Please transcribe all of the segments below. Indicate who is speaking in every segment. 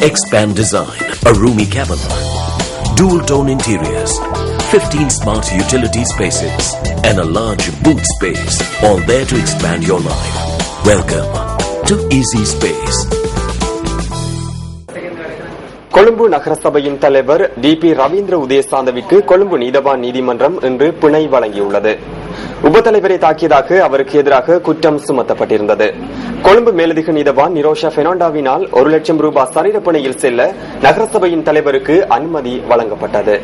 Speaker 1: Expand Design, a roomy cabin, dual tone interiors, 15 smart utility spaces, and a large boot space, all there to expand your life. Welcome to Easy Space.
Speaker 2: Colombo நகரசபையின் தலைவர் DP Ravindra உதயசாந்தவிற்கு Colombo நீதவான் நீதிமன்றம் இன்று பிணை வழங்கியுள்ளது. உபதலைவரை தாக்கியதாக அவருக்கு எதிராக குற்றம் சுமத்தப்பட்டிருந்தது. கொழும்பு மேலதிக நீதவான் நிரோஷா பெர்னாண்டோவினால் 1 லட்சம் ரூபாய் சரீர பிணையில் செல்ல நகரசபையின் தலைவருக்கு அனுமதி வழங்கப்பட்டது.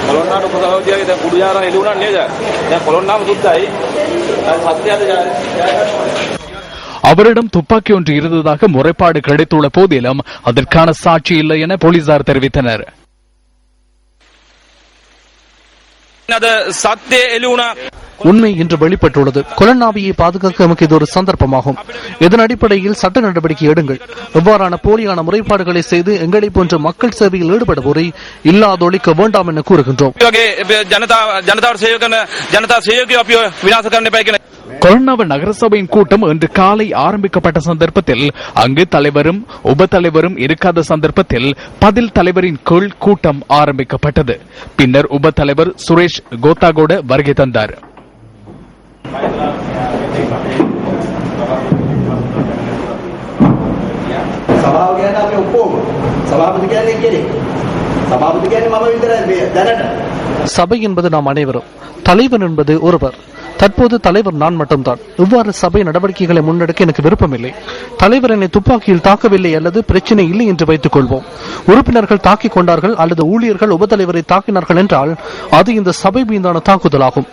Speaker 3: කොළොන්නාට උපසහෝදියාගේ දැන් කුඩුයාරන් එළුණා නේද? දැන් කොළොන්නාම සුත්තයි. සත්‍යයද
Speaker 4: அவரிடம் துப்பாக்கி ஒன்று இருந்ததாக முறைப்பாடு கிடைத்துள்ள போதிலும் அதற்கான சாட்சி இல்லை என போலீசார் தெரிவித்தனர். உண்மை இன்று வெளிப்பட்டுள்ளது. கொலன்னாவியை பாதுகாக்க நமக்கு இது ஒரு சந்தர்ப்பமாகும். இதன் அடிப்படையில் சட்ட நடவடிக்கை எடுங்கள். இவ்வாறான போலியான முறைப்பாடுகளை செய்து எங்களை போன்ற மக்கள் சேவையில் ஈடுபடுவோரை இல்லாதொழிக்க வேண்டாம் என கூறுகின்றோம். கொலன்னாவ நகரசபையின் கூட்டம் இன்று காலை ஆரம்பிக்கப்பட்ட சந்தர்ப்பத்தில் அங்கு தலைவரும் உப தலைவரும் இருக்காத சந்தர்ப்பத்தில் பதில் தலைவரின் கீழ் கூட்டம் ஆரம்பிக்கப்பட்டது. பின்னர் உப தலைவர் சுரேஷ் கோத்தாகோட வருகை தந்தார். சபை என்பது நாம் அனைவரும், தலைவர் என்பது ஒருவர். தற்போது தலைவர் நான் மட்டும்தான். இவ்வாறு சபை நடவடிக்கைகளை முன்னெடுக்க எனக்கு விருப்பமில்லை. தலைவர் என்னை துப்பாக்கியில் தாக்கவில்லை அல்லது பிரச்சனை இல்லை என்று வைத்துக் கொள்வோம். உறுப்பினர்கள் தாக்கிக் கொண்டார்கள் அல்லது ஊழியர்கள் உபதலைவரை தாக்கினார்கள் என்றால் அது இந்த சபை மீதான தாக்குதலாகும்.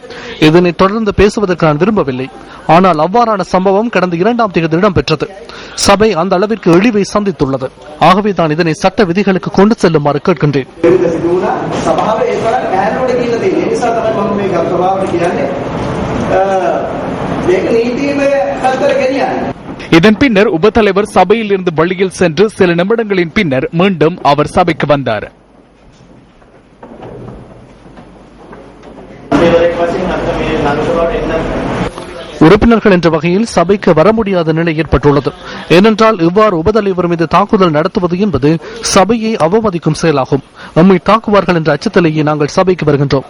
Speaker 4: இதனை தொடர்ந்து பேசுவதற்கு நான் விரும்பவில்லை. ஆனால் அவ்வாறான சம்பவம் கடந்த 2ஆம் தேதி இடம்பெற்றது. சபை அந்த அளவிற்கு இழிவை சந்தித்துள்ளது. ஆகவே தான் இதனை சட்ட விதிகளுக்கு கொண்டு செல்லுமாறு கேட்கின்றேன். இதன் பின்னர் உபதலைவர் சபையில் இருந்து வெளியில் சென்று சில நிமிடங்களின் பின்னர் மீண்டும் அவர் சபைக்கு வந்தார். உறுப்பினர்கள் என்ற வகையில் சபைக்கு வர முடியாத நிலை ஏற்பட்டுள்ளது. ஏனென்றால் இவ்வாறு உபதலைவர் மீது தாக்குதல் நடத்துவது என்பது சபையை அவமதிக்கும் செயலாகும். நம்மை தாக்குவார்கள் என்ற அச்சத்திலேயே நாங்கள் சபைக்கு வருகின்றோம்.